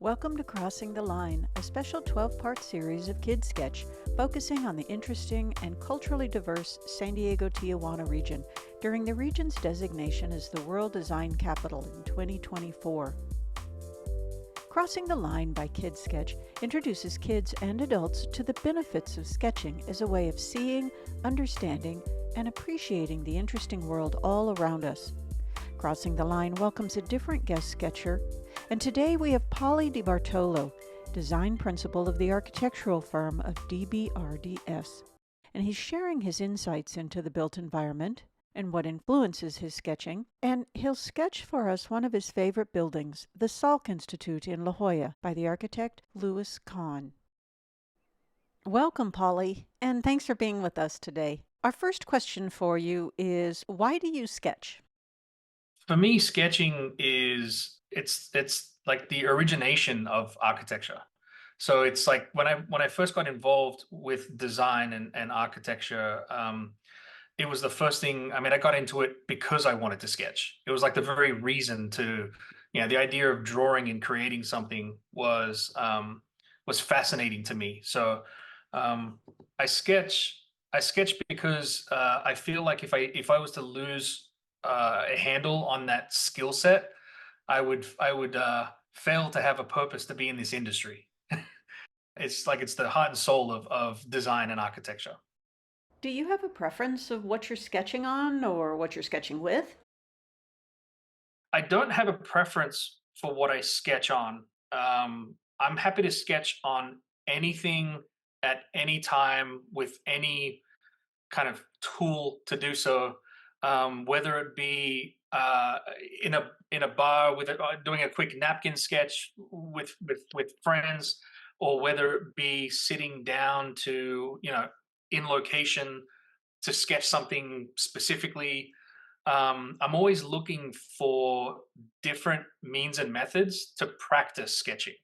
Welcome to Crossing the Line, a special 12-part series of KidSketch focusing on the interesting and culturally diverse San Diego-Tijuana region during the region's designation as the World Design Capital in 2024. Crossing the Line by KidSketch introduces kids and adults to the benefits of sketching as a way of seeing, understanding, and appreciating the interesting world all around us. Crossing the Line welcomes a different guest sketcher, and today we have Pauly Bartolo, design principal of the architectural firm of DBRDS, and he's sharing his insights into the built environment and what influences his sketching, and he'll sketch for us one of his favorite buildings, the Salk Institute in La Jolla, by the architect Kahn. Welcome, Pauly, and thanks for being with us today. Our first question for you is, why do you sketch? For me, sketching is it's like the origination of architecture. So it's like when I first got involved with design and architecture, it was the first thing. I mean, I got into it because I wanted to sketch. It was like the very reason to, the idea of drawing and creating something was fascinating to me. So um, I sketch. I sketch because I feel like if I was to lose a handle on that skill set, I would fail to have a purpose to be in this industry. It's like it's the heart and soul of design and architecture. Do you have a preference of what you're sketching on or what you're sketching with? I don't have a preference for what I sketch on. I'm happy to sketch on anything at any time with any kind of tool to do so, whether it be in a bar with doing a quick napkin sketch with friends, or whether it be sitting down to in location to sketch something specifically. I'm always looking for different means and methods to practice sketching.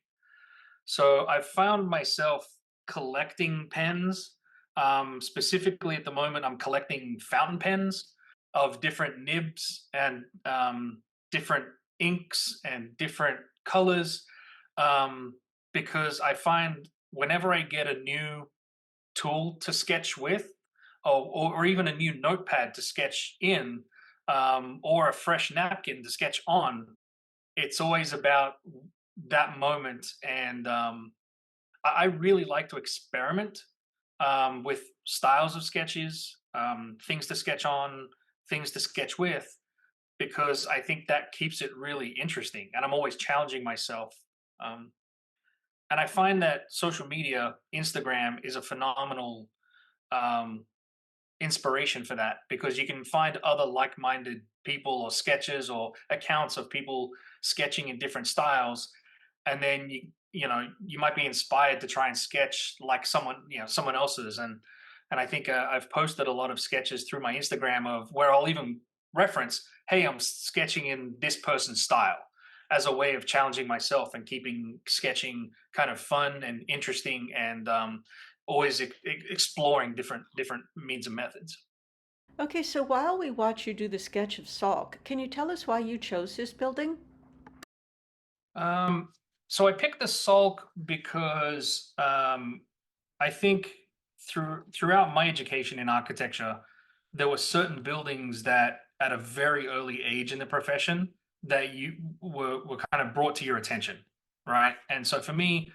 So I've found myself collecting pens. Specifically at the moment, I'm collecting fountain pens of different nibs and different inks and different colors, because I find whenever I get a new tool to sketch with, or even a new notepad to sketch in, or a fresh napkin to sketch on, it's always about that moment. And I really like to experiment with styles of sketches, things to sketch on, things to sketch with, because I think that keeps it really interesting. And I'm always challenging myself. Um, and I find that social media, Instagram, is a phenomenal um, inspiration for that, because you can find other like-minded people or sketches or accounts of people sketching in different styles, and then you might be inspired to try and sketch like someone else's. And I think I've posted a lot of sketches through my Instagram of where I'll even reference, hey, I'm sketching in this person's style, as a way of challenging myself and keeping sketching kind of fun and interesting, and always exploring different means and methods. Okay, so while we watch you do the sketch of Salk, can you tell us why you chose this building? So I picked the Sulk because I think throughout my education in architecture, there were certain buildings that at a very early age in the profession that you were kind of brought to your attention, right? And so for me,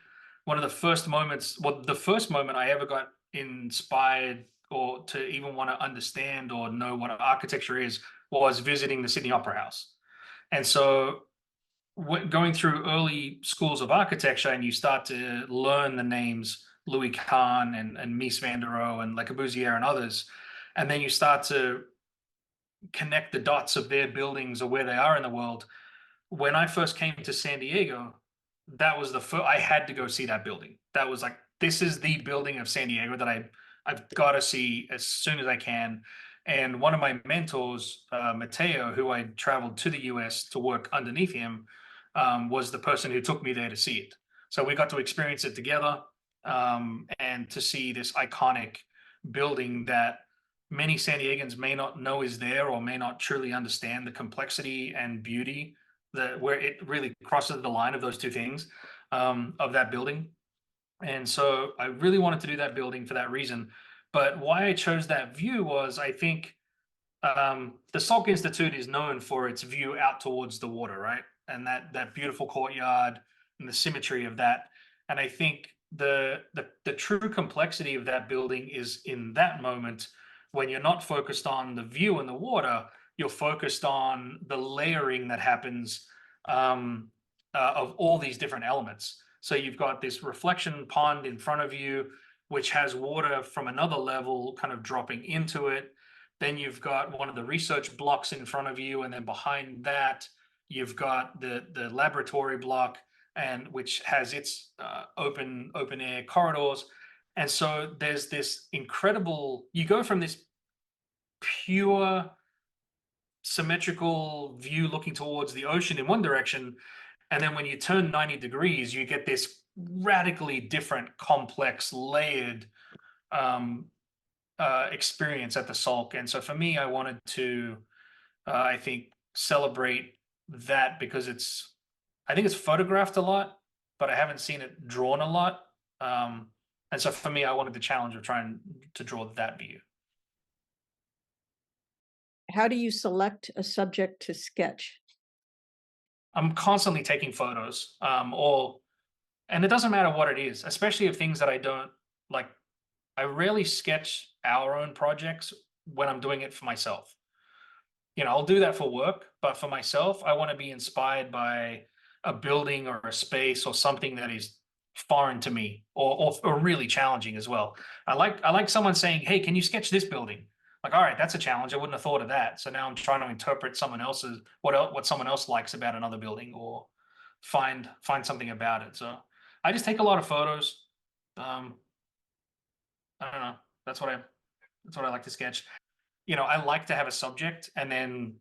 one of the first moments, well, the first moment I ever got inspired or to even want to understand or know what architecture is, was visiting the Sydney Opera House. And so going through early schools of architecture, and you start to learn the names Louis Kahn and Mies van der Rohe and Le Corbusier and others, and then you start to connect the dots of their buildings or where they are in the world. When I first came to San Diego, that was the first, I had to go see that building. That was like, this is the building of San Diego that I've got to see as soon as I can. And one of my mentors, Mateo, who I traveled to the US to work underneath him, was the person who took me there to see it. So we got to experience it together, and to see this iconic building that many San Diegans may not know is there, or may not truly understand the complexity and beauty that where it really crosses the line of those two things. of that building. And so I really wanted to do that building for that reason. But why I chose that view was, I think, the Salk Institute is known for its view out towards the water, right? And that beautiful courtyard and the symmetry of that. And I think the true complexity of that building is in that moment when you're not focused on the view and the water, you're focused on the layering that happens, of all these different elements. So you've got this reflection pond in front of you, which has water from another level kind of dropping into it. Then you've got one of the research blocks in front of you, and then behind that, you've got the laboratory block, and which has its open air corridors. And so there's this incredible. You go from this pure symmetrical view looking towards the ocean in one direction, and then when you turn 90 degrees, you get this radically different, complex, layered experience at the Salk. And so for me, I wanted to, I think, celebrate that because I think it's photographed a lot, but I haven't seen it drawn a lot. And so for me, I wanted the challenge of trying to draw that view. How do you select a subject to sketch? I'm constantly taking photos, and it doesn't matter what it is, especially of things that I don't like. I rarely sketch our own projects when I'm doing it for myself. I'll do that for work, but for myself, I want to be inspired by a building or a space or something that is foreign to me, or really challenging as well. I like someone saying, "Hey, can you sketch this building?" Like, all right, that's a challenge. I wouldn't have thought of that. So now I'm trying to interpret someone else's what someone else likes about another building, or find something about it. So I just take a lot of photos. Um, I don't know. That's what I like to sketch. I like to have a subject and then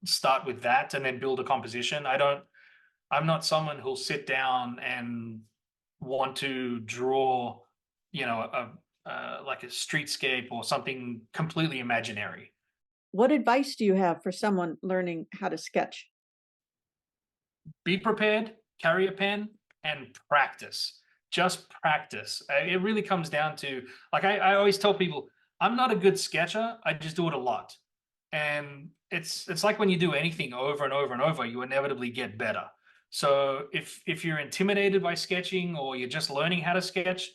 start with that and then build a composition. I'm not someone who'll sit down and want to draw, like a streetscape or something completely imaginary. What advice do you have for someone learning how to sketch? Be prepared, carry a pen, and practice. Just practice. It really comes down to, like, I always tell people, I'm not a good sketcher. I just do it a lot. And it's like when you do anything over and over and over, you inevitably get better. So if you're intimidated by sketching or you're just learning how to sketch,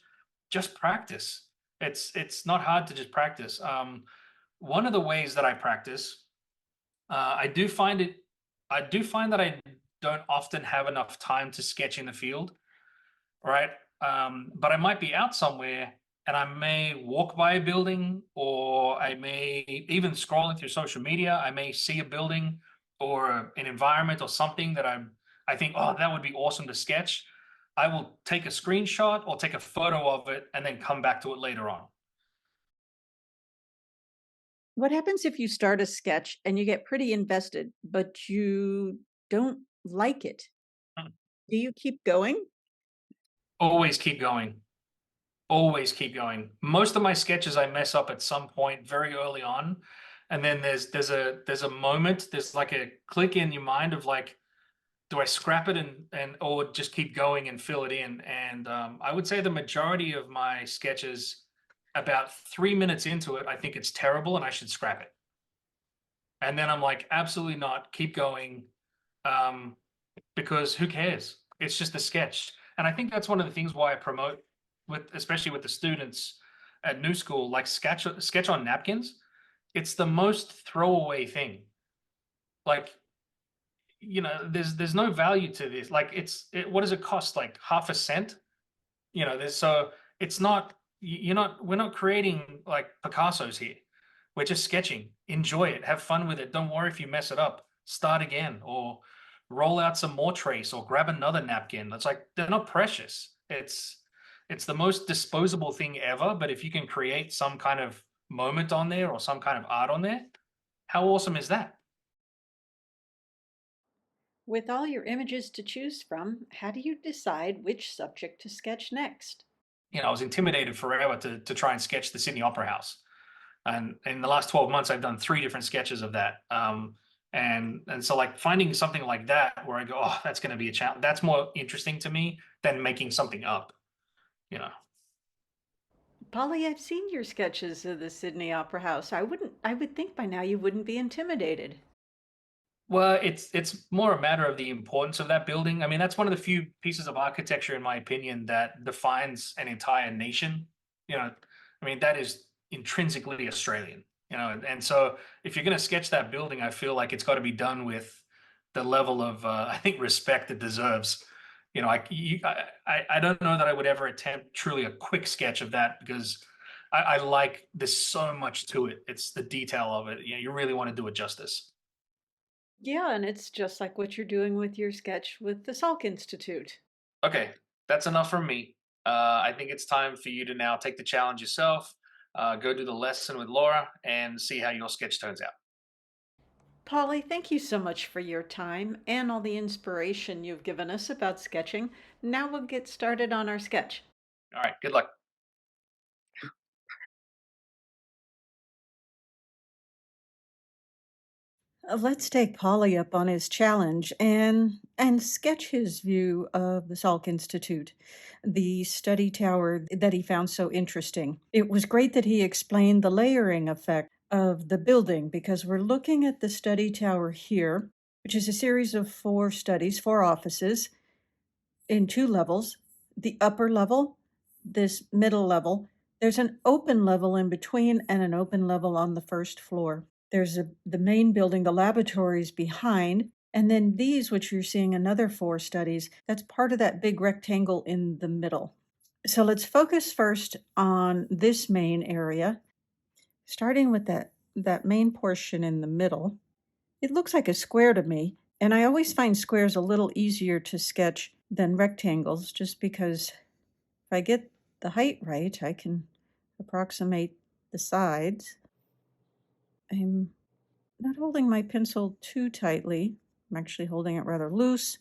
just practice. It's not hard to just practice. One of the ways that I practice, I do find it. I do find that I don't often have enough time to sketch in the field, right? But I might be out somewhere and I may walk by a building, or I may even scrolling through social media, I may see a building or an environment or something that I think, oh, that would be awesome to sketch. I will take a screenshot or take a photo of it and then come back to it later on. What happens if you start a sketch and you get pretty invested, but you don't like it? Mm. Do you keep going? Always keep going. Always keep going. Most of my sketches I mess up at some point very early on, and then there's a moment, there's like a click in your mind of like, do I scrap it and or just keep going and fill it in? And I would say the majority of my sketches, about 3 minutes into it, I think it's terrible and I should scrap it. And then I'm like, absolutely not. Keep going, because who cares? It's just a sketch. And I think that's one of the things why I promote, especially with the students at New School, like sketch on napkins. It's the most throwaway thing. Like, there's no value to this. Like, what does it cost? Like half a cent? So it's not, we're not creating like Picasso's here. We're just sketching. Enjoy it. Have fun with it. Don't worry if you mess it up. Start again, or roll out some more trace, or grab another napkin. It's like, they're not precious. It's the most disposable thing ever. But if you can create some kind of moment on there or some kind of art on there, how awesome is that? With all your images to choose from, how do you decide which subject to sketch next? I was intimidated forever to try and sketch the Sydney Opera House. And in the last 12 months, I've done 3 different sketches of that. And so like finding something like that where I go, oh, that's going to be a challenge. That's more interesting to me than making something up, you know. Pauly, I've seen your sketches of the Sydney Opera House. I would think by now you wouldn't be intimidated. Well, it's more a matter of the importance of that building. I mean, that's one of the few pieces of architecture, in my opinion, that defines an entire nation. You know, I mean, that is intrinsically Australian. You know, and so if you're going to sketch that building, I feel like it's got to be done with the level of, I think, respect it deserves. You know, I don't know that I would ever attempt truly a quick sketch of that because I like there's so much to it. It's the detail of it. You know, you really want to do it justice. Yeah, and it's just like what you're doing with your sketch with the Salk Institute. Okay, that's enough from me. I think it's time for you to now take the challenge yourself, go do the lesson with Laura, and see how your sketch turns out. Pauly, thank you so much for your time and all the inspiration you've given us about sketching. Now we'll get started on our sketch. All right, good luck. Let's take Polly up on his challenge and sketch his view of the Salk Institute, the study tower that he found so interesting. It was great that he explained the layering effect of the building because we're looking at the study tower here, which is a series of four studies, four offices in two levels. The upper level, this middle level, there's an open level in between and an open level on the first floor. There's the main building, the laboratories behind, and then these, which you're seeing another four studies, that's part of that big rectangle in the middle. So let's focus first on this main area, starting with that main portion in the middle. It looks like a square to me, and I always find squares a little easier to sketch than rectangles, just because if I get the height right, I can approximate the sides. I'm not holding my pencil too tightly. I'm actually holding it rather loose,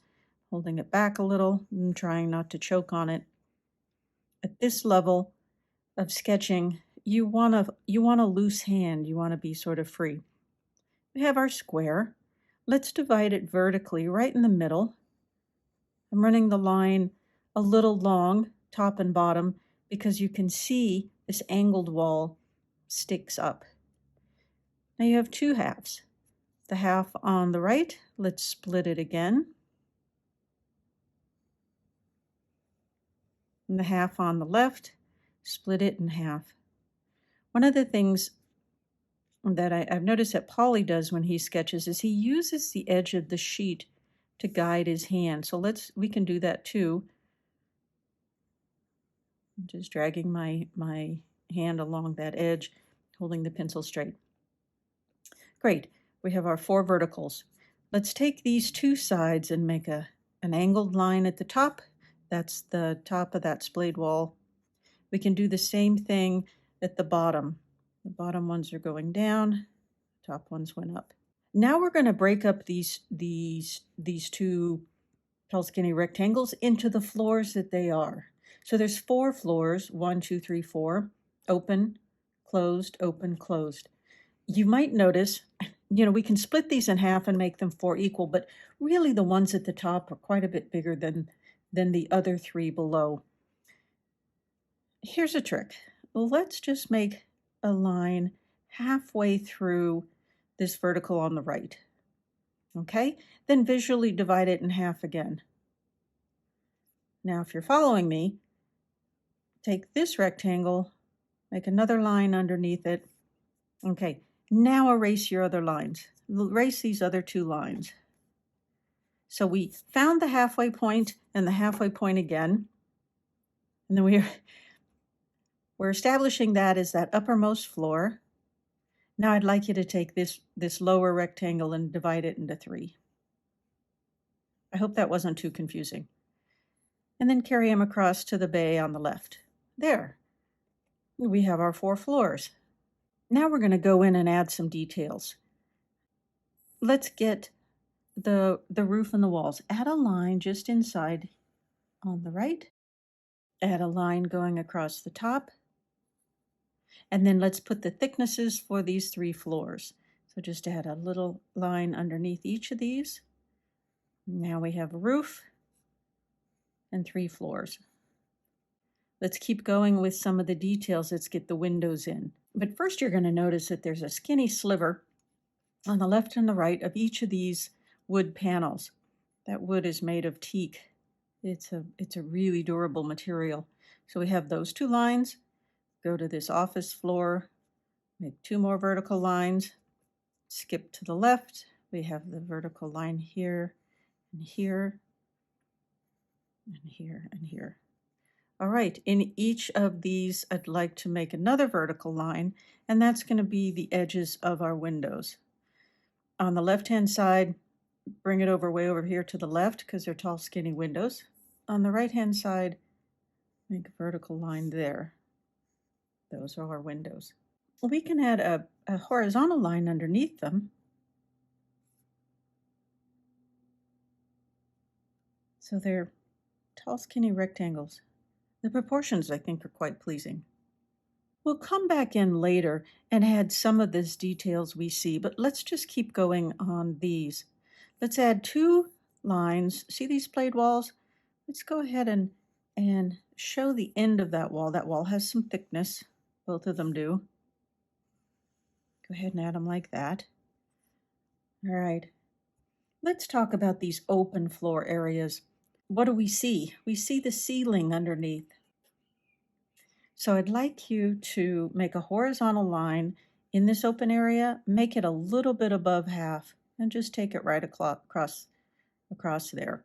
holding it back a little, and trying not to choke on it. At this level of sketching, you want a loose hand. You want to be sort of free. We have our square. Let's divide it vertically right in the middle. I'm running the line a little long, top and bottom, because you can see this angled wall sticks up. Now you have two halves. The half on the right, let's split it again. And the half on the left, split it in half. One of the things that I've noticed that Pauly does when he sketches is he uses the edge of the sheet to guide his hand. So we can do that too. I'm just dragging my hand along that edge, holding the pencil straight. Great, we have our four verticals. Let's take these two sides and make an angled line at the top. That's the top of that splayed wall. We can do the same thing at the bottom. The bottom ones are going down, top ones went up. Now we're going to break up these two tall skinny rectangles into the floors that they are. So there's four floors, 1, 2, 3, 4, open, closed, open, closed. You might notice, we can split these in half and make them four equal, but really the ones at the top are quite a bit bigger than the other three below. Here's a trick. Let's just make a line halfway through this vertical on the right. Okay? Then visually divide it in half again. Now, if you're following me, take this rectangle, make another line underneath it. Okay, now erase your other lines. Erase these other two lines. So we found the halfway point and the halfway point again. And then we're establishing that as that uppermost floor. Now I'd like you to take this lower rectangle and divide it into three. I hope that wasn't too confusing. And then carry them across to the bay on the left. There. We have our four floors. Now we're going to go in and add some details. Let's get the roof and the walls. Add a line just inside on the right. Add a line going across the top. And then let's put the thicknesses for these three floors. So just add a little line underneath each of these. Now we have a roof and 3 floors. Let's keep going with some of the details. Let's get the windows in. But first you're going to notice that there's a skinny sliver on the left and the right of each of these wood panels. That wood is made of teak. It's a really durable material. So we have those 2 lines. Go to this office floor, make 2 more vertical lines, skip to the left. We have the vertical line here and here and here and here. All right, in each of these, I'd like to make another vertical line, and that's going to be the edges of our windows. On the left-hand side, bring it over way over here to the left because they're tall, skinny windows. On the right-hand side, make a vertical line there. Those are our windows. We can add a horizontal line underneath them. So they're tall, skinny rectangles. The proportions, I think, are quite pleasing. We'll come back in later and add some of these details we see, but let's just keep going on these. Let's add 2 lines. See these played walls? Let's go ahead and show the end of that wall. That wall has some thickness. Both of them do. Go ahead and add them like that. All right. Let's talk about these open floor areas. What do we see? We see the ceiling underneath. So I'd like you to make a horizontal line in this open area, make it a little bit above half, and just take it right across there.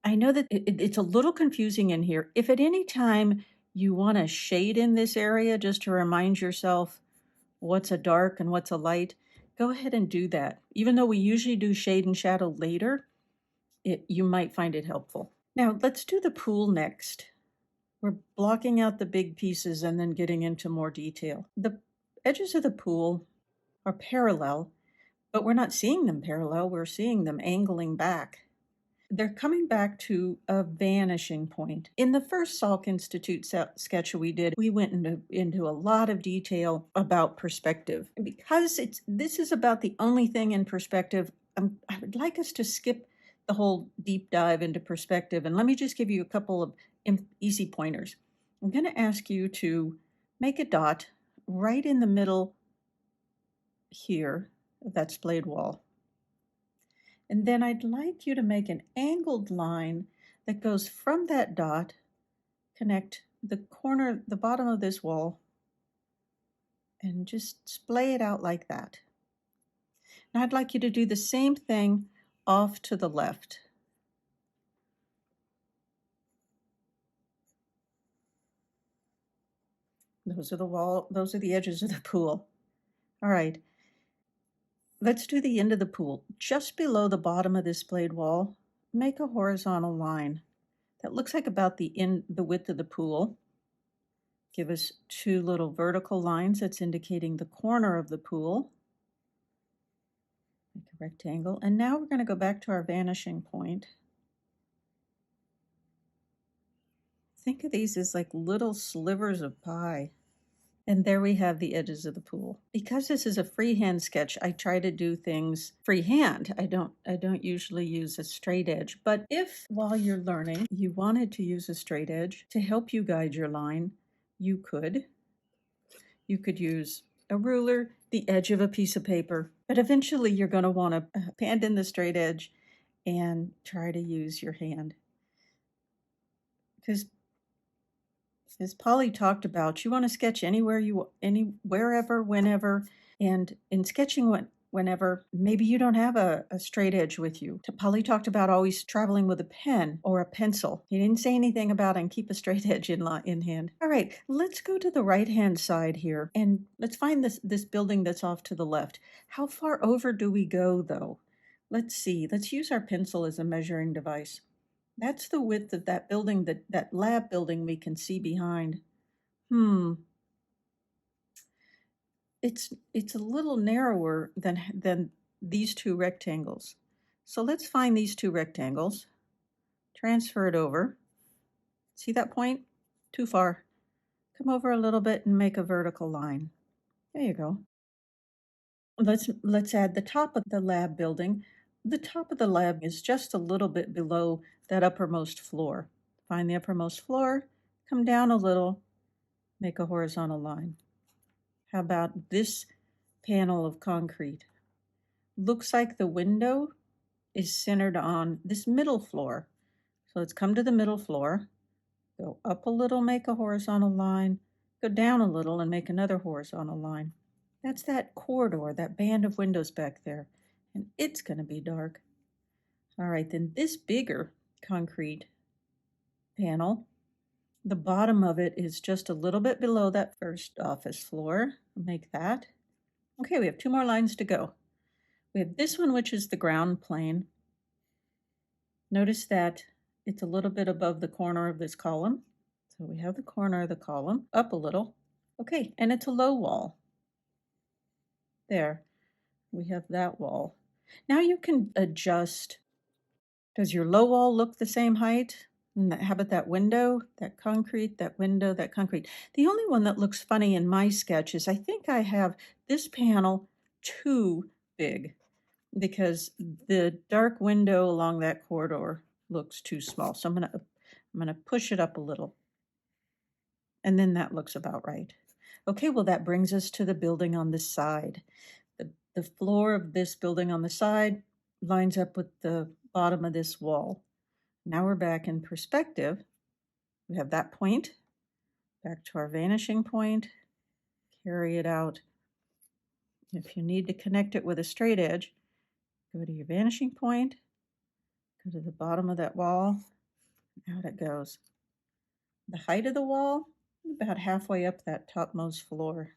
I know that it's a little confusing in here. If at any time you want to shade in this area just to remind yourself what's a dark and what's a light, go ahead and do that. Even though we usually do shade and shadow later, you might find it helpful. Now let's do the pool next. We're blocking out the big pieces and then getting into more detail. The edges of the pool are parallel, but we're not seeing them parallel. We're seeing them angling back. They're coming back to a vanishing point. In the first Salk Institute sketch we did, we went into a lot of detail about perspective. And because this is about the only thing in perspective, I would like us to skip the whole deep dive into perspective. And let me just give you a couple of easy pointers. I'm going to ask you to make a dot right in the middle here of that splayed wall. And then I'd like you to make an angled line that goes from that dot, connect the corner, the bottom of this wall, and just splay it out like that. Now I'd like you to do the same thing off to the left. Those are the edges of the pool. All right. Let's do the end of the pool. Just below the bottom of this splayed wall, make a horizontal line that looks like about the width of the pool. Give us 2 little vertical lines that's indicating the corner of the pool. Make a rectangle. And now we're going to go back to our vanishing point. Think of these as like little slivers of pie. And there we have the edges of the pool. Because this is a freehand sketch, I try to do things freehand. I don't usually use a straight edge. But if while you're learning, you wanted to use a straight edge to help you guide your line, you could. You could use a ruler, the edge of a piece of paper. But eventually you're going to want to hand in the straight edge and try to use your hand. Because as Pauly talked about, you want to sketch wherever, whenever, and in sketching whenever, maybe you don't have a straight edge with you. Pauly talked about always traveling with a pen or a pencil. He didn't say anything about and keep a straight edge in hand. All right, let's go to the right-hand side here, and let's find this building that's off to the left. How far over do we go, though? Let's see. Let's use our pencil as a measuring device. That's the width of that building, that lab building we can see behind. It's a little narrower than these 2 rectangles. So let's find these 2 rectangles, transfer it over. See that point? Too far. Come over a little bit and make a vertical line. There you go. Let's add the top of the lab building. The top of the lab is just a little bit below that uppermost floor. Find the uppermost floor, come down a little, make a horizontal line. How about this panel of concrete? Looks like the window is centered on this middle floor. So let's come to the middle floor, go up a little, make a horizontal line, go down a little and make another horizontal line. That's that corridor, that band of windows back there. And it's going to be dark. All right, then this bigger concrete panel, the bottom of it is just a little bit below that first office floor. Make that. Okay, we have 2 more lines to go. We have this one, which is the ground plane. Notice that it's a little bit above the corner of this column. So we have the corner of the column up a little. Okay, and it's a low wall. There, we have that wall. Now you can adjust. Does your low wall look the same height? And how about that window, that concrete, that window, that concrete? The only one that looks funny in my sketch is I think I have this panel too big because the dark window along that corridor looks too small. So I'm gonna push it up a little. And then that looks about right. Okay, well that brings us to the building on this side. The floor of this building on the side lines up with the bottom of this wall. Now we're back in perspective. We have that point, back to our vanishing point, carry it out. If you need to connect it with a straight edge, go to your vanishing point, go to the bottom of that wall, out it goes. The height of the wall, about halfway up that topmost floor.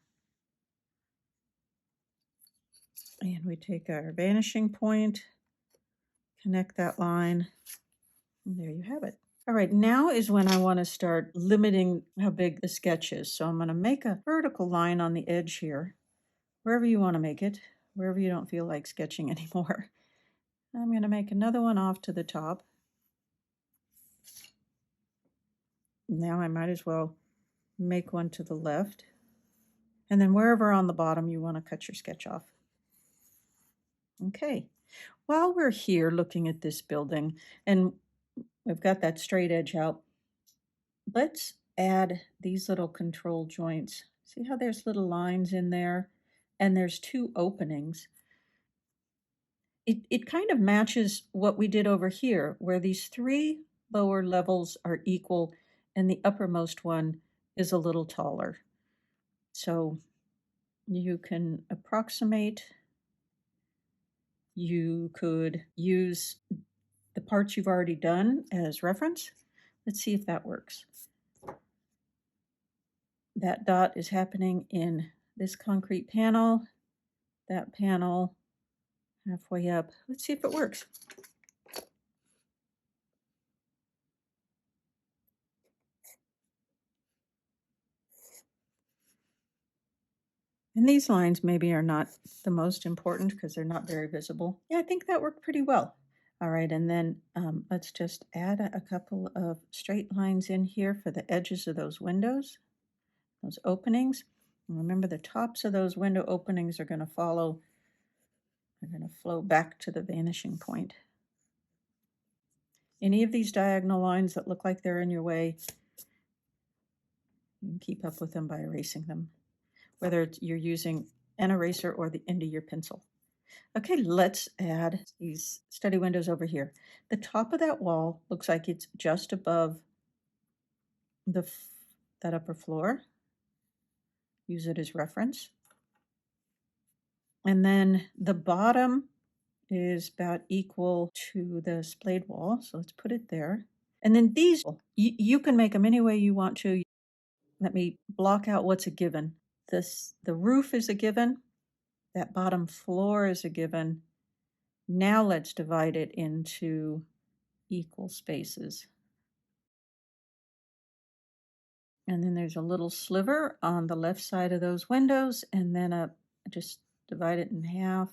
And we take our vanishing point, connect that line, and there you have it. All right, now is when I want to start limiting how big the sketch is. So I'm going to make a vertical line on the edge here, wherever you want to make it, wherever you don't feel like sketching anymore. I'm going to make another one off to the top. Now I might as well make one to the left. And then wherever on the bottom you want to cut your sketch off. Okay, while we're here looking at this building, and we've got that straight edge out, let's add these little control joints. See how there's little lines in there? And there's 2 openings. It kind of matches what we did over here, where these 3 lower levels are equal and the uppermost one is a little taller. So you can approximate. You could use the parts you've already done as reference. Let's see if that works. That dot is happening in this concrete panel, that panel halfway up. Let's see if it works. And these lines maybe are not the most important because they're not very visible. Yeah, I think that worked pretty well. All right, and then let's just add a couple of straight lines in here for the edges of those windows, those openings. And remember, the tops of those window openings are going to follow, they're going to flow back to the vanishing point. Any of these diagonal lines that look like they're in your way, you can keep up with them by erasing them, whether you're using an eraser or the end of your pencil. Okay, let's add these study windows over here. The top of that wall looks like it's just above that upper floor. Use it as reference. And then the bottom is about equal to the splayed wall, so let's put it there. And then these, you can make them any way you want to. Let me block out what's a given. The roof is a given. That bottom floor is a given. Now let's divide it into equal spaces. And then there's a little sliver on the left side of those windows, and then just divide it in half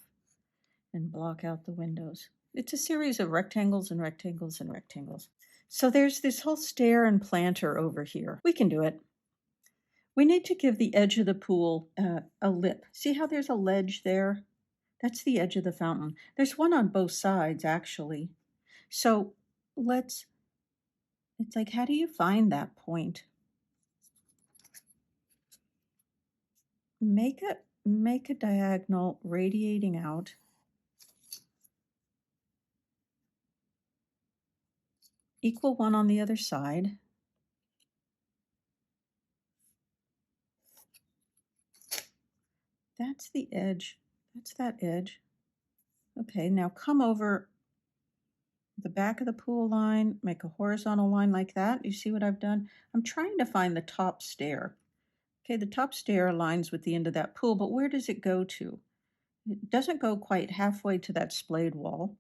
and block out the windows. It's a series of rectangles and rectangles and rectangles. So there's this whole stair and planter over here. We can do it. We need to give the edge of the pool a lip. See how there's a ledge there? That's the edge of the fountain. There's one on both sides, actually. So let's it's like, how do you find that point? Make a diagonal radiating out. Equal one on the other side. That's the edge. That's that edge. Okay, now come over the back of the pool line, make a horizontal line like that. You see what I've done? I'm trying to find the top stair. Okay, the top stair aligns with the end of that pool, but where does it go to? It doesn't go quite halfway to that splayed wall.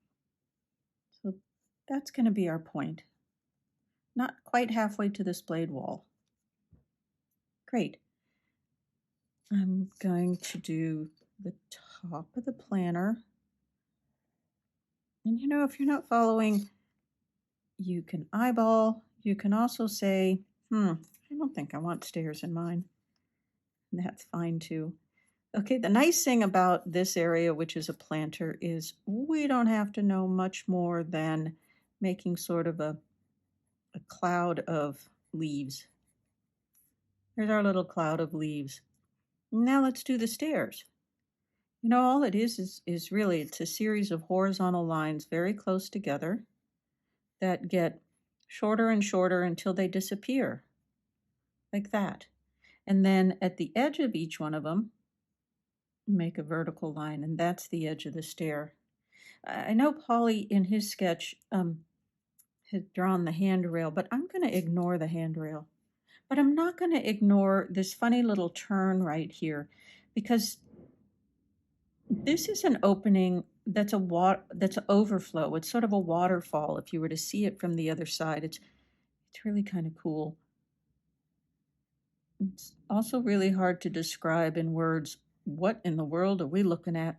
So that's going to be our point. Not quite halfway to the splayed wall. Great. I'm going to do the top of the planner. And if you're not following, you can eyeball. You can also say, I don't think I want stairs in mine. And that's fine too. Okay, the nice thing about this area, which is a planter, is we don't have to know much more than making sort of a cloud of leaves. There's our little cloud of leaves. Now let's do the stairs. All it is really, it's a series of horizontal lines very close together that get shorter and shorter until they disappear, like that. And then at the edge of each one of them, make a vertical line, and that's the edge of the stair. I know Pauly in his sketch had drawn the handrail, but I'm going to ignore the handrail. But I'm not going to ignore this funny little turn right here, because this is an opening that's that's an overflow. It's sort of a waterfall. If you were to see it from the other side, it's really kind of cool. It's also really hard to describe in words. What in the world are we looking at?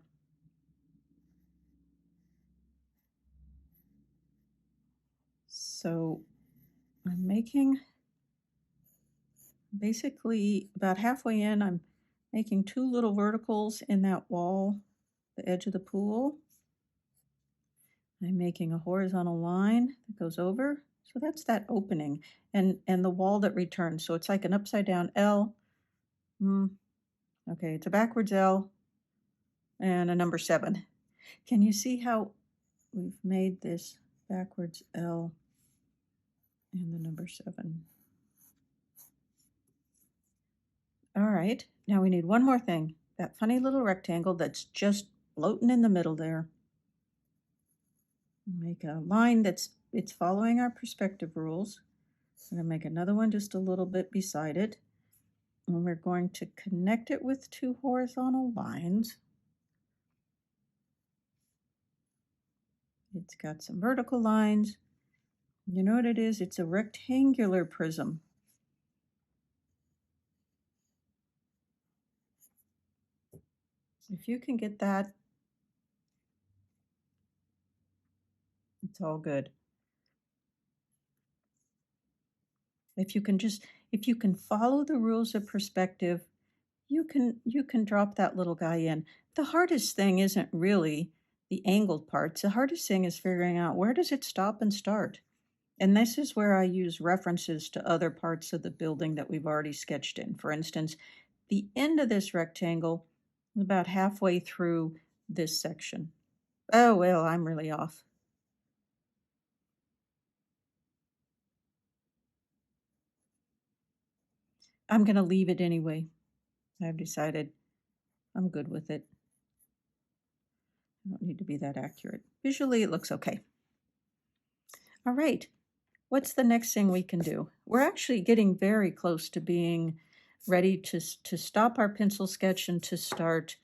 So I'm making, basically about halfway in, I'm making two little verticals in that wall, the edge of the pool. I'm making a horizontal line that goes over. So that's that opening and the wall that returns. So it's like an upside down L. Okay, it's a backwards L and a number 7. Can you see how we've made this backwards L and the number 7? All right, now we need one more thing. That funny little rectangle that's just floating in the middle there. Make a line it's following our perspective rules. I'm going to make another one just a little bit beside it. And we're going to connect it with two horizontal lines. It's got some vertical lines. You know what it is? It's a rectangular prism. If you can get that, it's all good. If you can follow the rules of perspective, you can drop that little guy in. The hardest thing isn't really the angled parts. The hardest thing is figuring out where does it stop and start. And this is where I use references to other parts of the building that we've already sketched in. For instance, the end of this rectangle is about halfway through this section. Oh, well, I'm really off. I'm going to leave it anyway. I've decided I'm good with it. I don't need to be that accurate. Visually, it looks okay. All right. What's the next thing we can do? We're actually getting very close to being ready to stop our pencil sketch and to start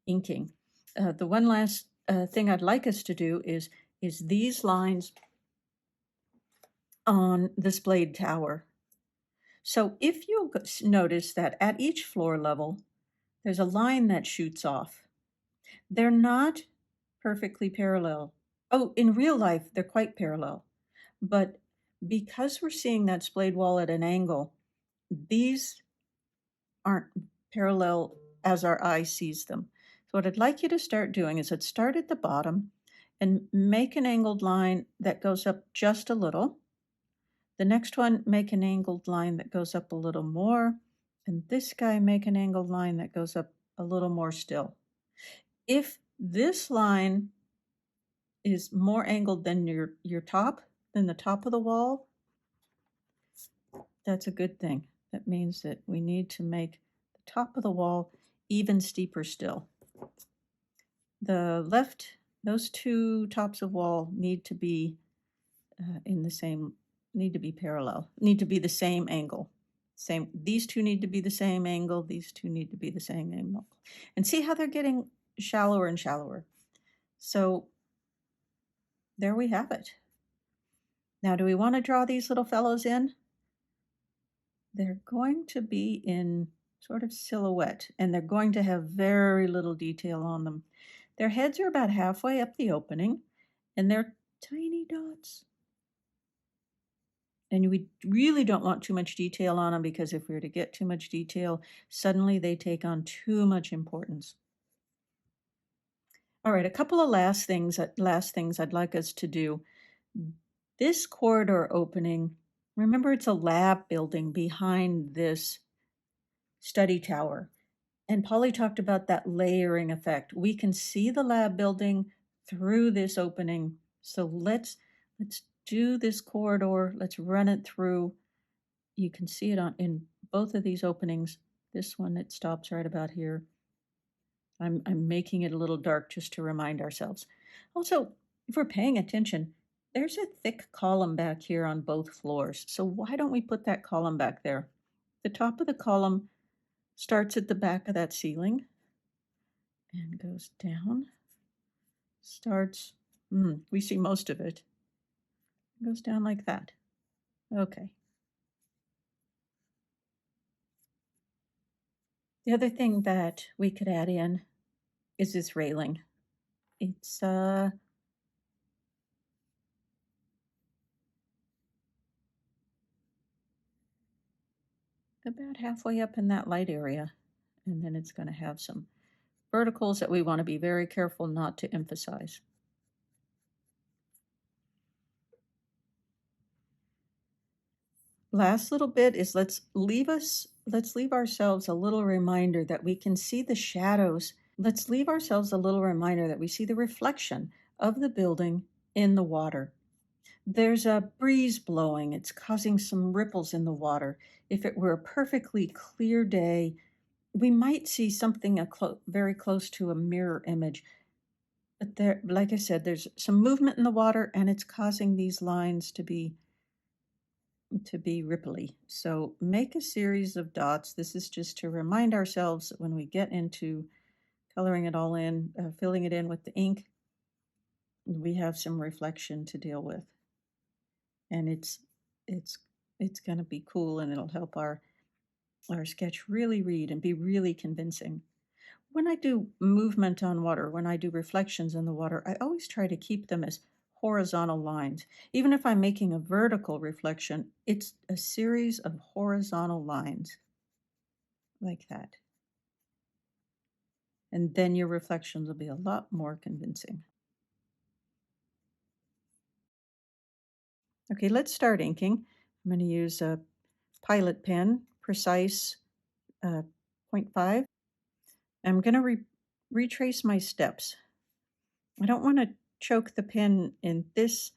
inking. The one last thing I'd like us to do is these lines on the splayed tower. So if you'll notice that at each floor level, there's a line that shoots off. They're not perfectly parallel. Oh, in real life, they're quite parallel. But because we're seeing that splayed wall at an angle, these aren't parallel as our eye sees them. So what I'd like you to start doing is let's start at the bottom and make an angled line that goes up just a little. The next one, make an angled line that goes up a little more. And this guy, make an angled line that goes up a little more still. If this line is more angled than your top, than the top of the wall, that's a good thing. That means that we need to make the top of the wall even steeper still. The left, those two tops of wall need to be need to be parallel, need to be the same angle. These two need to be the same angle, these two need to be the same angle. And see how they're getting shallower and shallower. So there we have it. Now, do we want to draw these little fellows in? They're going to be in sort of silhouette, and they're going to have very little detail on them. Their heads are about halfway up the opening, and they're tiny dots. And we really don't want too much detail on them, because if we were to get too much detail, suddenly they take on too much importance. All right, a couple of last things I'd like us to do. This corridor opening, remember it's a lab building behind this study tower. And Pauly talked about that layering effect. We can see the lab building through this opening. So let's do this corridor. Let's run it through. You can see it in both of these openings. This one, it stops right about here. I'm making it a little dark just to remind ourselves. Also, if we're paying attention, there's a thick column back here on both floors. So why don't we put that column back there? The top of the column starts at the back of that ceiling and goes down. Starts, we see most of it. Goes down like that. Okay. The other thing that we could add in is this railing. It's about halfway up in that light area. And then it's going to have some verticals that we want to be very careful not to emphasize. Last little bit is let's leave ourselves a little reminder that we can see the shadows. Let's leave ourselves a little reminder that we see the reflection of the building in the water. There's a breeze blowing. It's causing some ripples in the water. If it were a perfectly clear day, we might see something very close to a mirror image. But there, like I said, there's some movement in the water, and it's causing these lines to be ripply. So make a series of dots. This is just to remind ourselves that when we get into coloring it all in, filling it in with the ink, we have some reflection to deal with. And it's going to be cool, and it'll help our sketch really read and be really convincing. When I do movement on water, when I do reflections in the water, I always try to keep them as horizontal lines. Even if I'm making a vertical reflection, it's a series of horizontal lines like that. And then your reflections will be a lot more convincing. Okay, let's start inking. I'm going to use a Pilot pen, precise 0.5. I'm going to retrace my steps. I don't want to choke the pen in this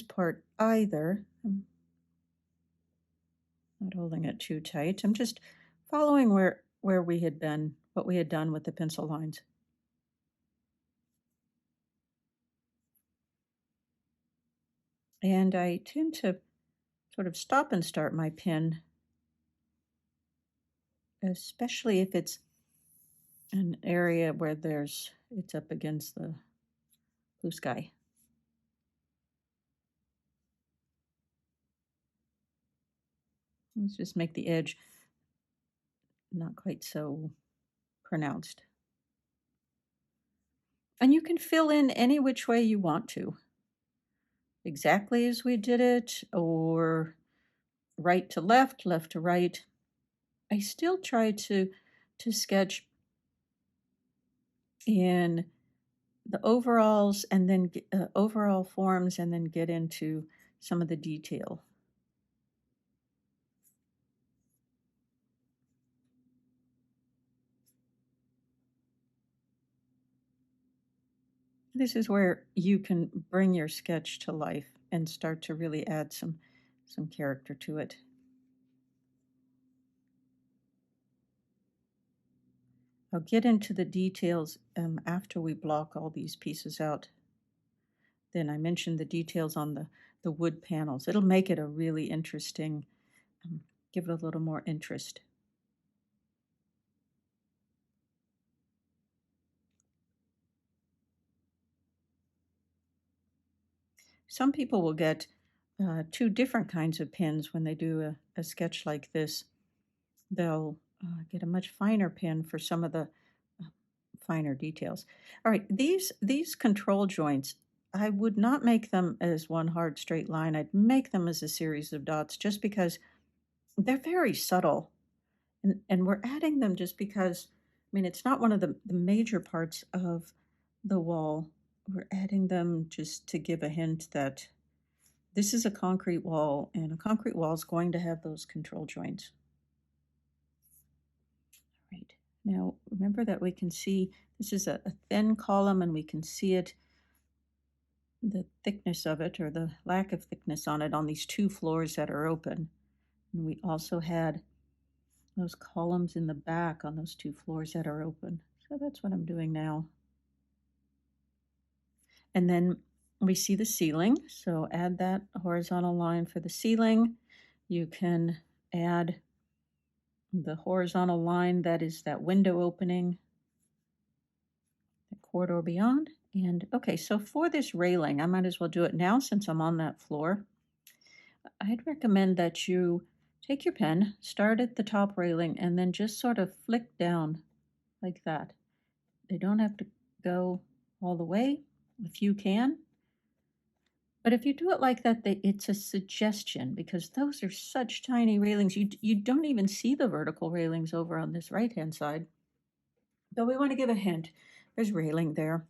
part either. I'm not holding it too tight. I'm just following where we had been, what we had done with the pencil lines. And I tend to sort of stop and start my pen, especially if it's an area where it's up against the blue sky. Let's just make the edge not quite so pronounced. And you can fill in any which way you want to, exactly as we did it, or right to left, left to right. I still try to sketch in the overalls and then overall forms, and then get into some of the detail. This is where you can bring your sketch to life and start to really add some character to it. I'll get into the details after we block all these pieces out. Then I mentioned the details on the wood panels. It'll make it a really interesting, give it a little more interest. Some people will get two different kinds of pins when they do a sketch like this. They'll get a much finer pin for some of the finer details. All right, these control joints, I would not make them as one hard straight line. I'd make them as a series of dots just because they're very subtle. And we're adding them just because, I mean, it's not one of the major parts of the wall. We're adding them just to give a hint that this is a concrete wall, and a concrete wall is going to have those control joints. All right. Now, remember that we can see this is a thin column, and we can see it, the thickness of it, or the lack of thickness on it, on these two floors that are open. And we also had those columns in the back on those two floors that are open. So that's what I'm doing now. And then we see the ceiling. So add that horizontal line for the ceiling. You can add the horizontal line that is that window opening, the corridor beyond. And okay, so for this railing, I might as well do it now since I'm on that floor. I'd recommend that you take your pen, start at the top railing, and then just sort of flick down like that. They don't have to go all the way if you can. But if you do it like that, it's a suggestion because those are such tiny railings. You don't even see the vertical railings over on this right-hand side. But we want to give a hint. There's railing there.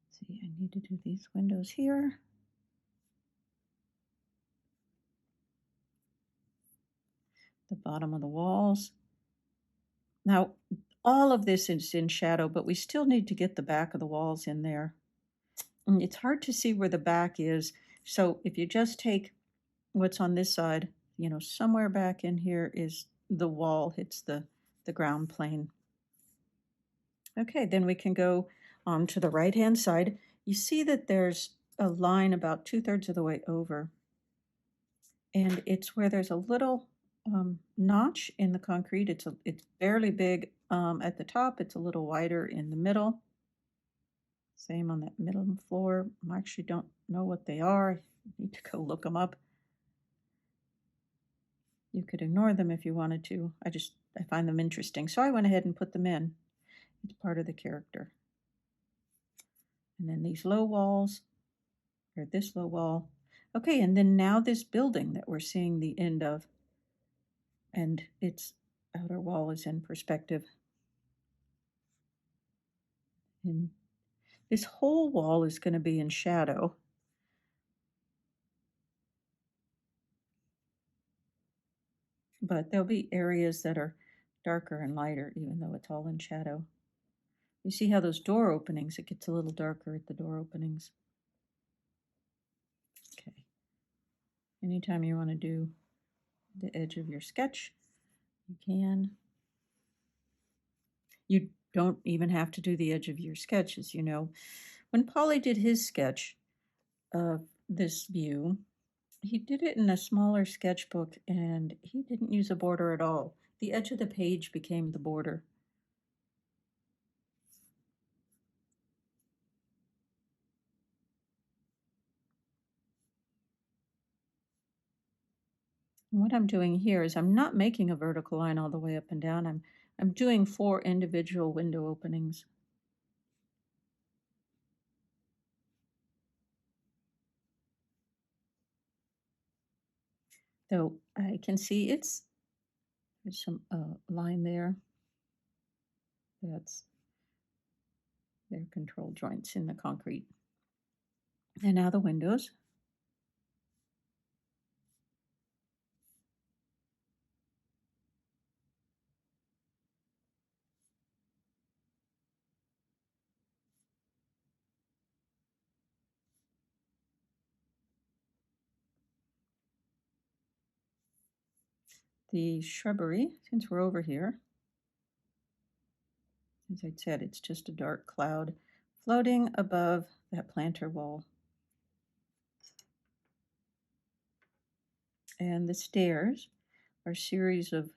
Let's see, I need to do these windows here. The bottom of the walls. Now, all of this is in shadow, but we still need to get the back of the walls in there. And it's hard to see where the back is. So if you just take what's on this side, you know, somewhere back in here is the wall, hits the ground plane. Okay, then we can go on to the right-hand side. You see that there's a line about 2/3 of the way over. And it's where there's a little notch in the concrete. It's barely big at the top. It's a little wider in the middle. Same on that middle floor. I actually don't know what they are. I need to go look them up. You could ignore them if you wanted to. I find them interesting. So I went ahead and put them in. It's part of the character. And then these low walls, or this low wall. Okay, and then now this building that we're seeing the end of, and its outer wall is in perspective. And this whole wall is going to be in shadow. But there'll be areas that are darker and lighter, even though it's all in shadow. You see how those door openings, it gets a little darker at the door openings. Okay. Anytime you want to do the edge of your sketch, you can. You don't even have to do the edge of your sketch, as you know. When Pauly did his sketch of this view, he did it in a smaller sketchbook and he didn't use a border at all. The edge of the page became the border. What I'm doing here is I'm not making a vertical line all the way up and down. I'm doing 4 individual window openings. Though I can see there's some line there. That's their control joints in the concrete. And now the windows. The shrubbery, since we're over here, as I said, it's just a dark cloud floating above that planter wall. And the stairs are a series of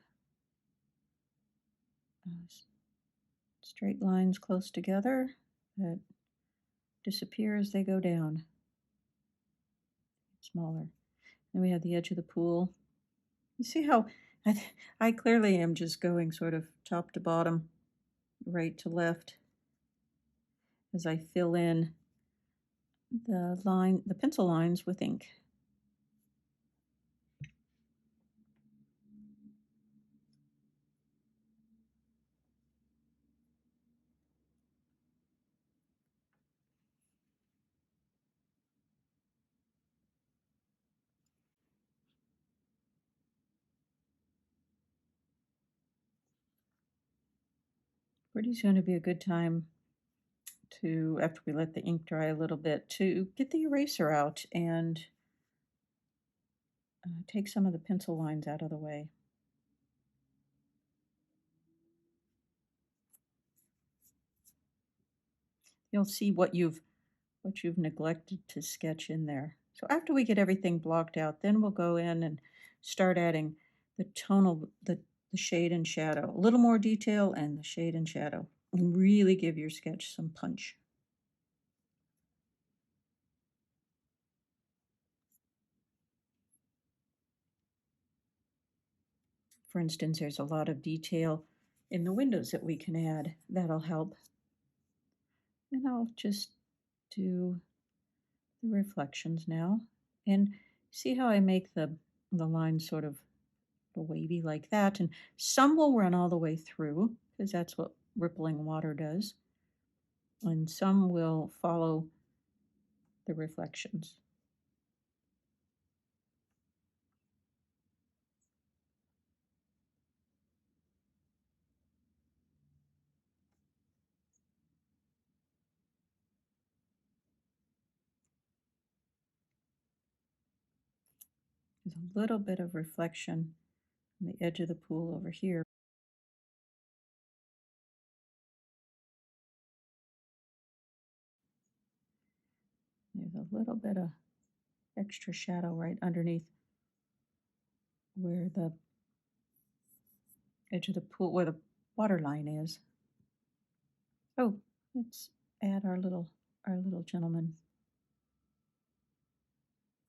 straight lines close together that disappear as they go down, smaller. Then we have the edge of the pool. You see how I clearly am just going sort of top to bottom, right to left, as I fill in the pencil lines with ink. Pretty's going to be a good time to, after we let the ink dry a little bit, to get the eraser out and take some of the pencil lines out of the way. You'll see what you've neglected to sketch in there. So after we get everything blocked out, then we'll go in and start adding the tonal, the shade and shadow, a little more detail and the shade and shadow, and really give your sketch some punch. For instance, there's a lot of detail in the windows that we can add. That'll help. And I'll just do the reflections now. And see how I make the lines sort of wavy like that. And some will run all the way through because that's what rippling water does. And some will follow the reflections. There's a little bit of reflection on the edge of the pool over here. There's a little bit of extra shadow right underneath where the edge of the pool, where the water line is. Oh, let's add our little gentleman.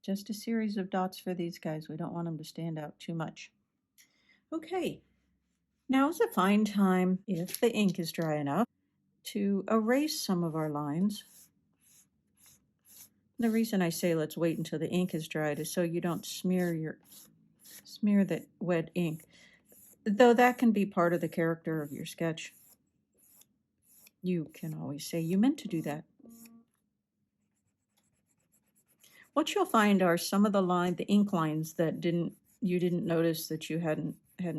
Just a series of dots for these guys. We don't want them to stand out too much. Okay, now's a fine time, if the ink is dry enough, to erase some of our lines. The reason I say let's wait until the ink is dried is so you don't smear the wet ink, though that can be part of the character of your sketch. You can always say you meant to do that. What you'll find are some of the ink lines that you didn't notice that you hadn't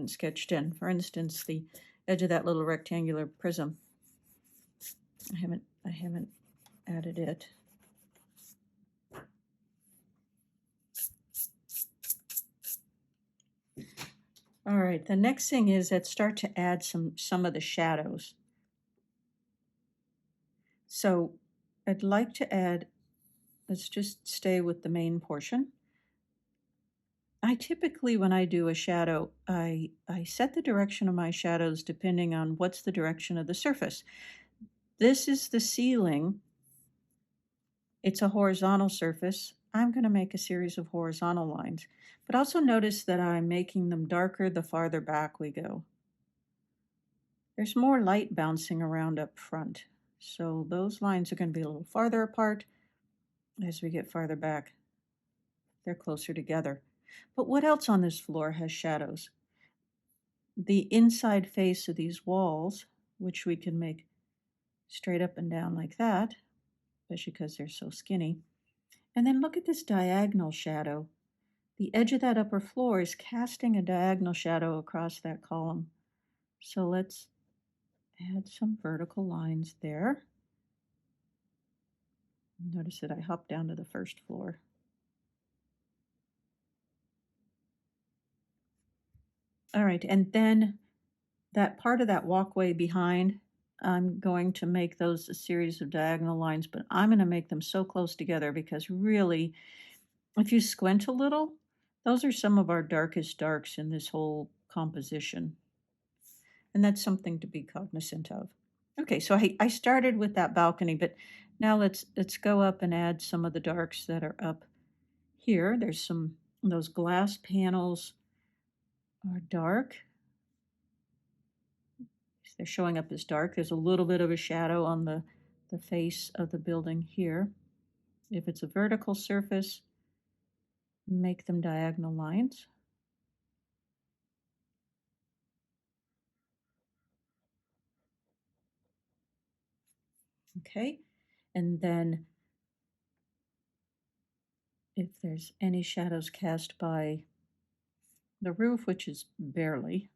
sketched in. For instance, the edge of that little rectangular prism. I haven't added it. All right, the next thing is let's start to add some of the shadows. So I'd like to add, let's just stay with the main portion. I typically, when I do a shadow, I set the direction of my shadows depending on what's the direction of the surface. This is the ceiling. It's a horizontal surface. I'm going to make a series of horizontal lines, but also notice that I'm making them darker the farther back we go. There's more light bouncing around up front, so those lines are going to be a little farther apart. As we get farther back, they're closer together. But what else on this floor has shadows? The inside face of these walls, which we can make straight up and down like that, especially because they're so skinny. And then look at this diagonal shadow. The edge of that upper floor is casting a diagonal shadow across that column. So let's add some vertical lines there. Notice that I hop down to the first floor. All right, and then that part of that walkway behind, I'm going to make those a series of diagonal lines, but I'm going to make them so close together because really, if you squint a little, those are some of our darkest darks in this whole composition. And that's something to be cognizant of. Okay, so I started with that balcony, but now let's go up and add some of the darks that are up here. There's some, those glass panels are dark. They're showing up as dark. There's a little bit of a shadow on the face of the building here. If it's a vertical surface, make them diagonal lines. Okay, and then if there's any shadows cast by the roof, which is barely.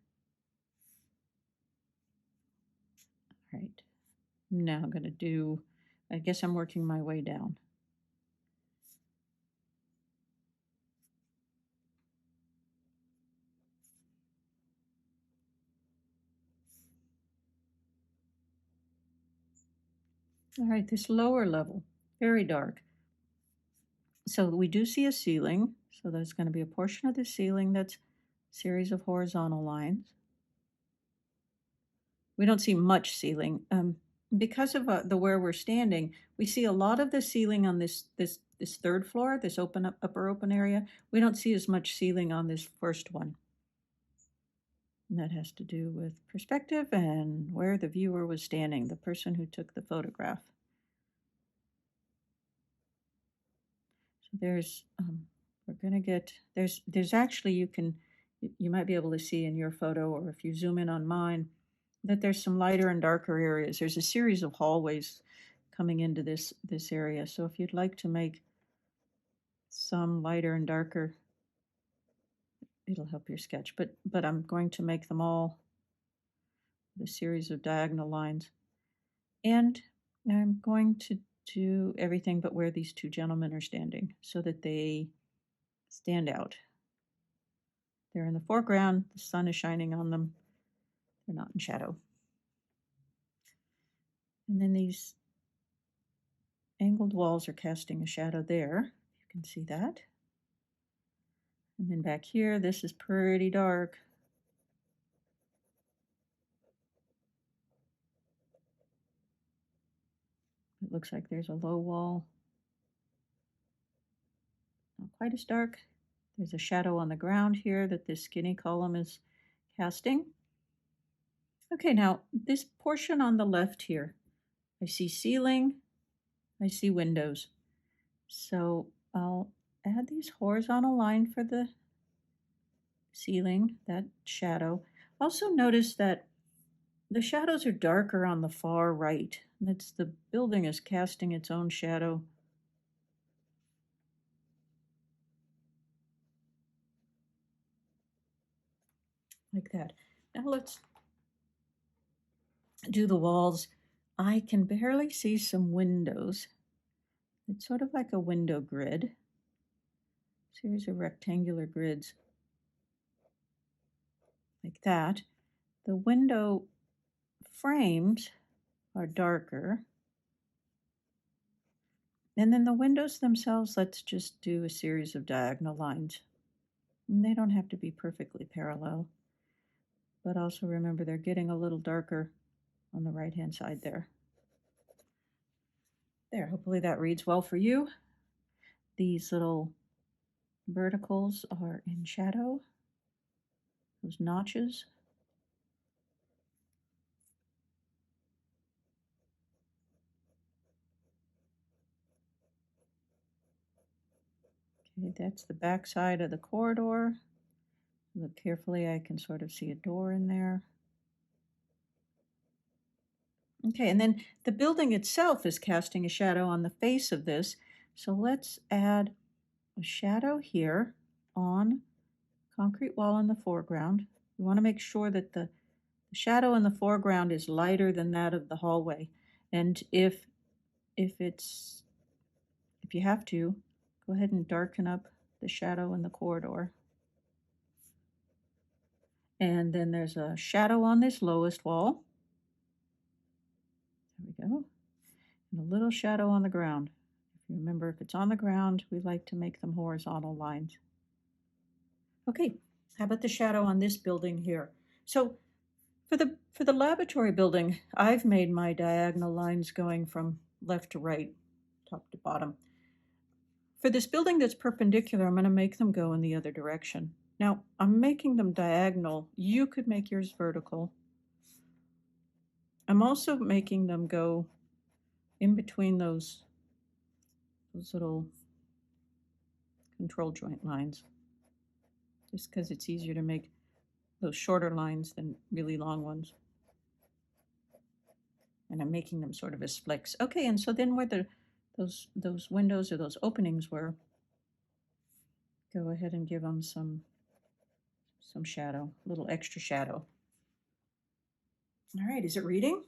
All right, now I'm going to do, I guess I'm working my way down. All right, this lower level, very dark. So we do see a ceiling. So there's going to be a portion of the ceiling that's a series of horizontal lines. We don't see much ceiling. Because of the where we're standing, we see a lot of the ceiling on this third floor, this upper open area. We don't see as much ceiling on this first one. And that has to do with perspective and where the viewer was standing, the person who took the photograph. So there's, we're gonna get, there's actually, you might be able to see in your photo, or if you zoom in on mine, that there's some lighter and darker areas. There's a series of hallways coming into this area. So if you'd like to make some lighter and darker, it'll help your sketch. But I'm going to make them all the series of diagonal lines. And I'm going to do everything but where these two gentlemen are standing so that they stand out. They're in the foreground, the sun is shining on them, they're not in shadow. And then these angled walls are casting a shadow there. You can see that. And then back here, this is pretty dark. It looks like there's a low wall. Not quite as dark. There's a shadow on the ground here that this skinny column is casting. Okay, now this portion on the left here, I see ceiling, I see windows. So I'll add these horizontal line for the ceiling, that shadow. Also notice that the shadows are darker on the far right. That's the building is casting its own shadow. Like that. Now let's do the walls. I can barely see some windows. It's sort of like a window grid. Series of rectangular grids. Like that. The window frames are darker. And then the windows themselves, let's just do a series of diagonal lines. And they don't have to be perfectly parallel. But also remember they're getting a little darker on the right-hand side there. There, hopefully that reads well for you. These little verticals are in shadow, those notches. Okay, that's the back side of the corridor. Look carefully, I can sort of see a door in there. Okay, and then the building itself is casting a shadow on the face of this. So let's add a shadow here on concrete wall in the foreground. You want to make sure that the shadow in the foreground is lighter than that of the hallway. And if you have to, go ahead and darken up the shadow in the corridor. And then there's a shadow on this lowest wall. There we go. And a little shadow on the ground. If you remember, if it's on the ground, we like to make them horizontal lines. Okay, how about the shadow on this building here? So for the laboratory building, I've made my diagonal lines going from left to right, top to bottom. For this building that's perpendicular, I'm going to make them go in the other direction. Now, I'm making them diagonal. You could make yours vertical. I'm also making them go in between those little control joint lines, just because it's easier to make those shorter lines than really long ones. And I'm making them sort of as flicks. Okay, and so then where those windows or those openings were, go ahead and give them some shadow, a little extra shadow. All right, is it reading?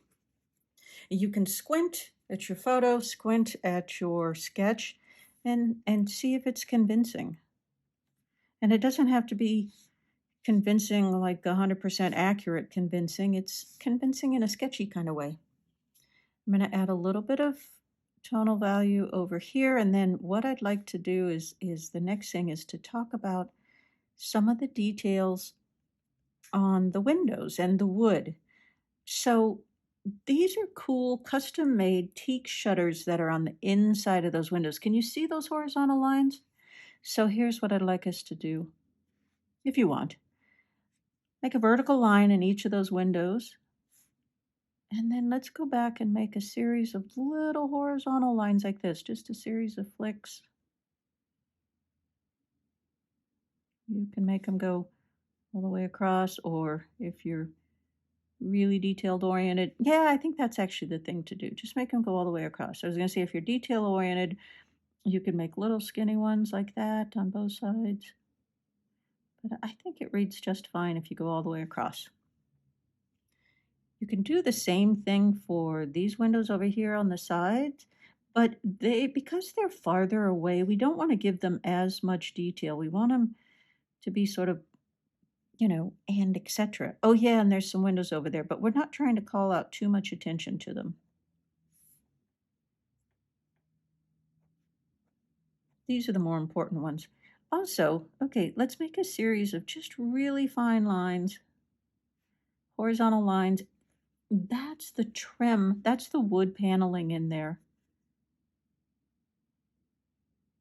You can squint at your photo, squint at your sketch, and see if it's convincing. And it doesn't have to be convincing like 100% accurate convincing. It's convincing in a sketchy kind of way. I'm going to add a little bit of tonal value over here, and then what I'd like to do is the next thing is to talk about some of the details on the windows and the wood. So these are cool custom-made teak shutters that are on the inside of those windows. Can you see those horizontal lines? So here's what I'd like us to do, if you want. Make a vertical line in each of those windows. And then let's go back and make a series of little horizontal lines like this, just a series of flicks. You can make them go all the way across, or if you're really detailed oriented, yeah, I think that's actually the thing to do. Just make them go all the way across. I was going to say, if you're detail oriented, you can make little skinny ones like that on both sides. But I think it reads just fine if you go all the way across. You can do the same thing for these windows over here on the sides, but because they're farther away, we don't want to give them as much detail. We want them to be sort of, and etc. Oh yeah, and there's some windows over there, but we're not trying to call out too much attention to them. These are the more important ones. Also, okay, let's make a series of just really fine lines, horizontal lines. That's the trim, that's the wood paneling in there.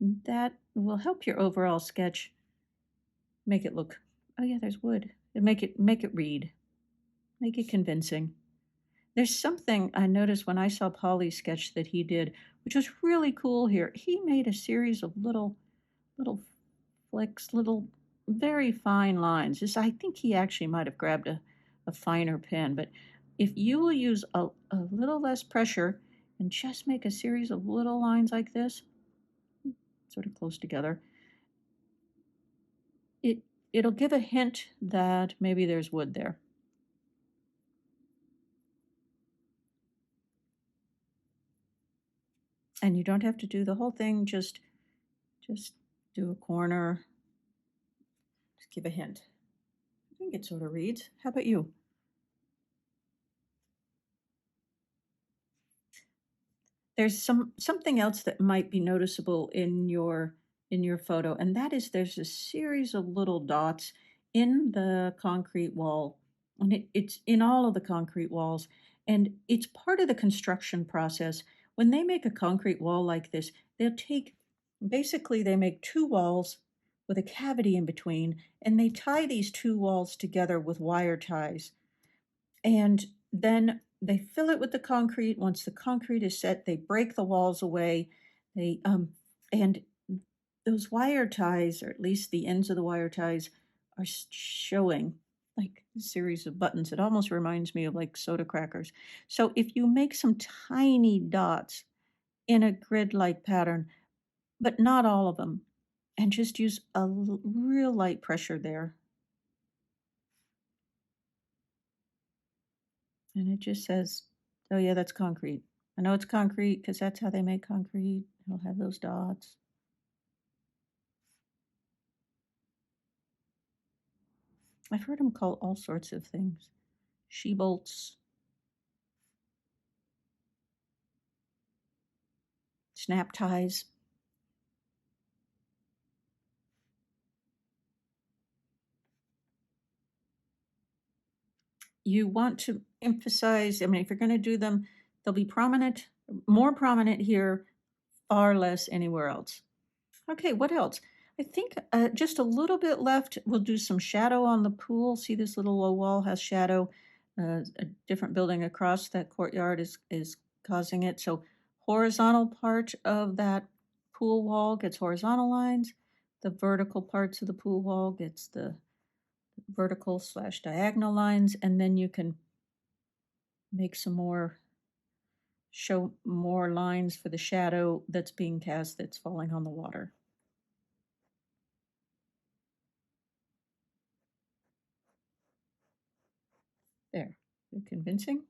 That will help your overall sketch make it look, oh yeah, there's wood. And make it read, make it convincing. There's something I noticed when I saw Pauly's sketch that he did, which was really cool here. He made a series of little flicks, little very fine lines. I think he actually might have grabbed a finer pen, but if you will use a little less pressure and just make a series of little lines like this, sort of close together, it'll give a hint that maybe there's wood there. And you don't have to do the whole thing, just do a corner, just give a hint. I think it sort of reads. How about you? There's something else that might be noticeable in your photo, and that is there's a series of little dots in the concrete wall, and it's in all of the concrete walls, and it's part of the construction process. When they make a concrete wall like this, they make two walls with a cavity in between, and they tie these two walls together with wire ties. And then they fill it with the concrete. Once the concrete is set, they break the walls away. And those wire ties, or at least the ends of the wire ties, are showing like a series of buttons. It almost reminds me of like soda crackers. So if you make some tiny dots in a grid-like pattern, but not all of them. And just use a real light pressure there. And it just says, oh yeah, that's concrete. I know it's concrete because that's how they make concrete. It'll have those dots. I've heard them call all sorts of things. She-bolts, snap ties. You want to emphasize, I mean, if you're going to do them, they'll be prominent, more prominent here, far less anywhere else. Okay, what else? I think just a little bit left. We'll do some shadow on the pool. See, this little low wall has shadow. A different building across that courtyard is causing it. So horizontal part of that pool wall gets horizontal lines. The vertical parts of the pool wall gets the vertical / diagonal lines. And then you can make some more, show more lines for the shadow that's being cast that's falling on the water. There, convincing.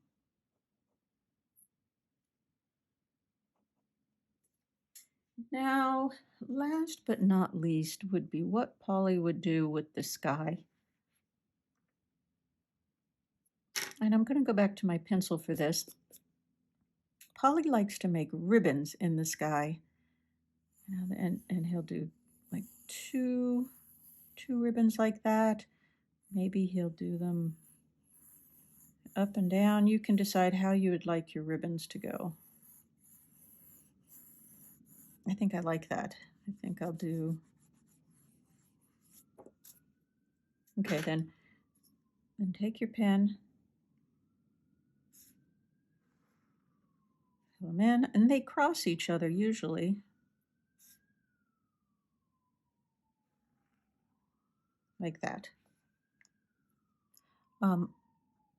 Now, last but not least would be what Pauly would do with the sky. And I'm going to go back to my pencil for this. Pauly likes to make ribbons in the sky. And he'll do like two ribbons like that. Maybe he'll do them up and down. You can decide how you would like your ribbons to go. I think I like that. I think I'll do. Okay, then take your pen, fill them in, and they cross each other usually. Like that.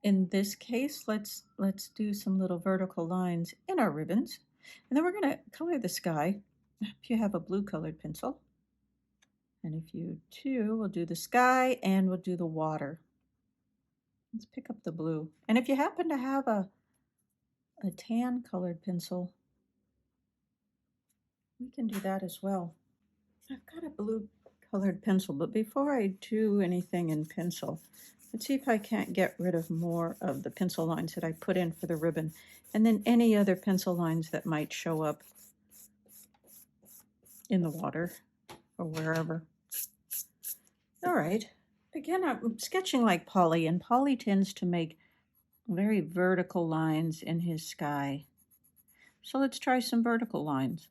In this case, let's do some little vertical lines in our ribbons. And then we're going to color the sky. If you have a blue colored pencil. And if you too, we'll do the sky and we'll do the water. Let's pick up the blue. And if you happen to have a tan colored pencil, we can do that as well. I've got a blue colored pencil, but before I do anything in pencil, let's see if I can't get rid of more of the pencil lines that I put in for the ribbon, and then any other pencil lines that might show up in the water or wherever. All right. Again, I'm sketching like Pauly, and Pauly tends to make very vertical lines in his sky. So let's try some vertical lines.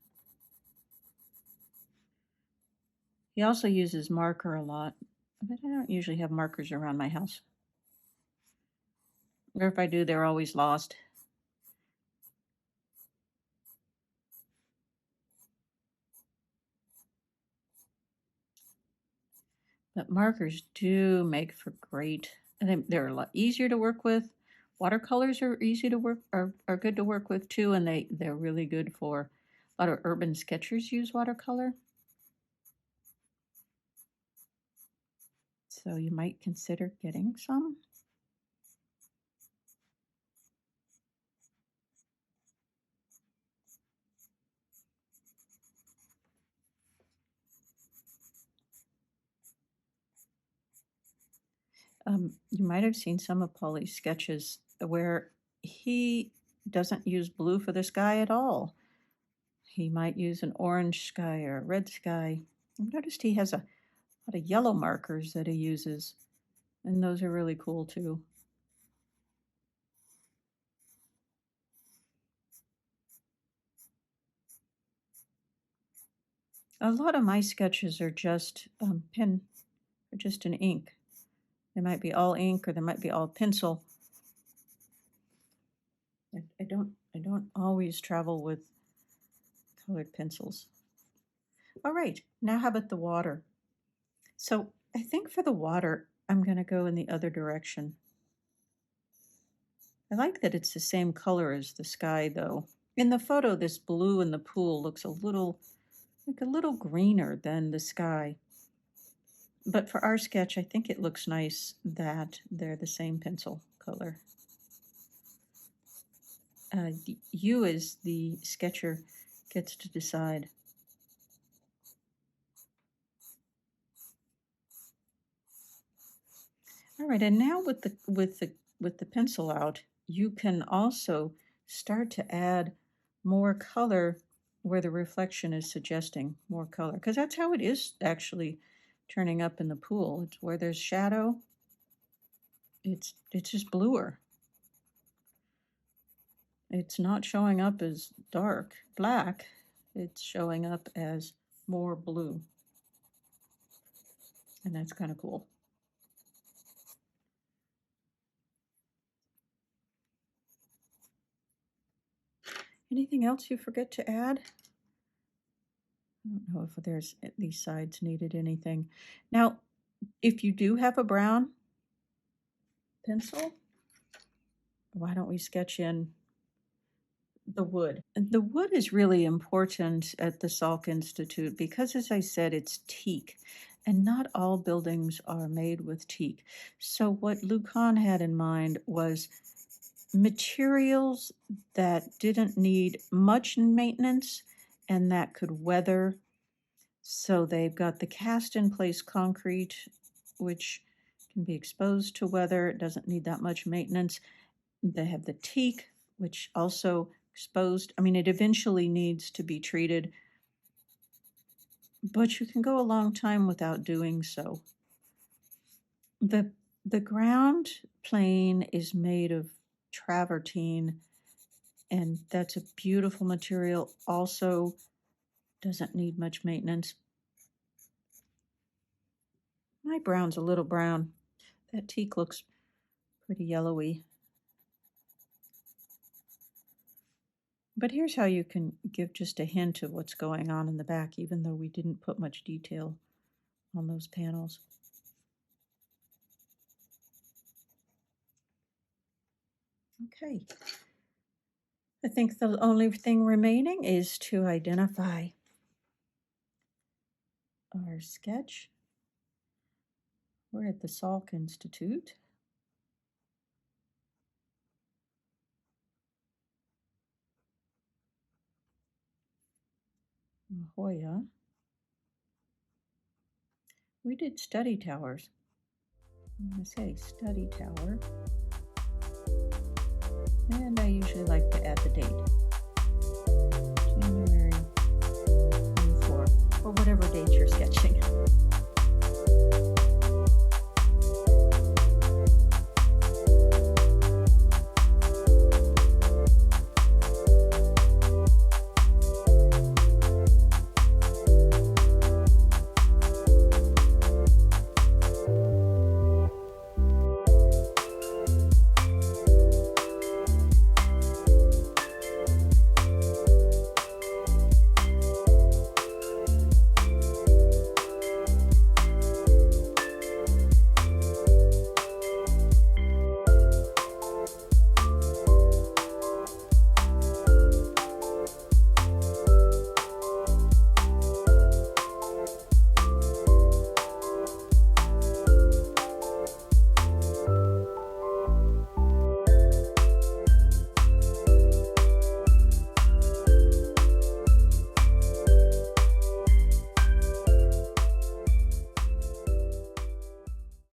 He also uses marker a lot, but I don't usually have markers around my house. Or if I do, they're always lost. But markers do make for great, and they're a lot easier to work with. Watercolors are easy to work, are good to work with too, and they're really good for, a lot of urban sketchers use watercolor. So you might consider getting some. You might have seen some of Pauly's sketches where he doesn't use blue for the sky at all. He might use an orange sky or a red sky. I've noticed he has a lot of yellow markers that he uses, and those are really cool too. A lot of my sketches are just pen, or just in ink. They might be all ink or they might be all pencil. I don't always travel with colored pencils. All right, now how about the water? So I think for the water, I'm going to go in the other direction. I like that it's the same color as the sky though. In the photo, this blue in the pool looks a little like a little greener than the sky. But for our sketch, I think it looks nice that they're the same pencil color. You, as the sketcher, gets to decide. All right, and now with the pencil out, you can also start to add more color where the reflection is suggesting more color, because that's how it is actually turning up in the pool. It's where there's shadow, it's just bluer. It's not showing up as dark black, it's showing up as more blue. And that's kind of cool. Anything else you forget to add? I don't know if there's these sides needed anything. Now, if you do have a brown pencil, why don't we sketch in the wood? And the wood is really important at the Salk Institute because, as I said, it's teak, and not all buildings are made with teak. So what Kahn had in mind was materials that didn't need much maintenance and that could weather. So they've got the cast in place concrete, which can be exposed to weather. It doesn't need that much maintenance. They have the teak, which also exposed. I mean, it eventually needs to be treated, but you can go a long time without doing so. The ground plane is made of travertine, and that's a beautiful material. Also doesn't need much maintenance. My brown's a little brown. That teak looks pretty yellowy. But here's how you can give just a hint of what's going on in the back, even though we didn't put much detail on those panels. Okay. I think the only thing remaining is to identify our sketch. We're at the Salk Institute. Jolla. We did study towers. I'm going to say study tower. And I usually like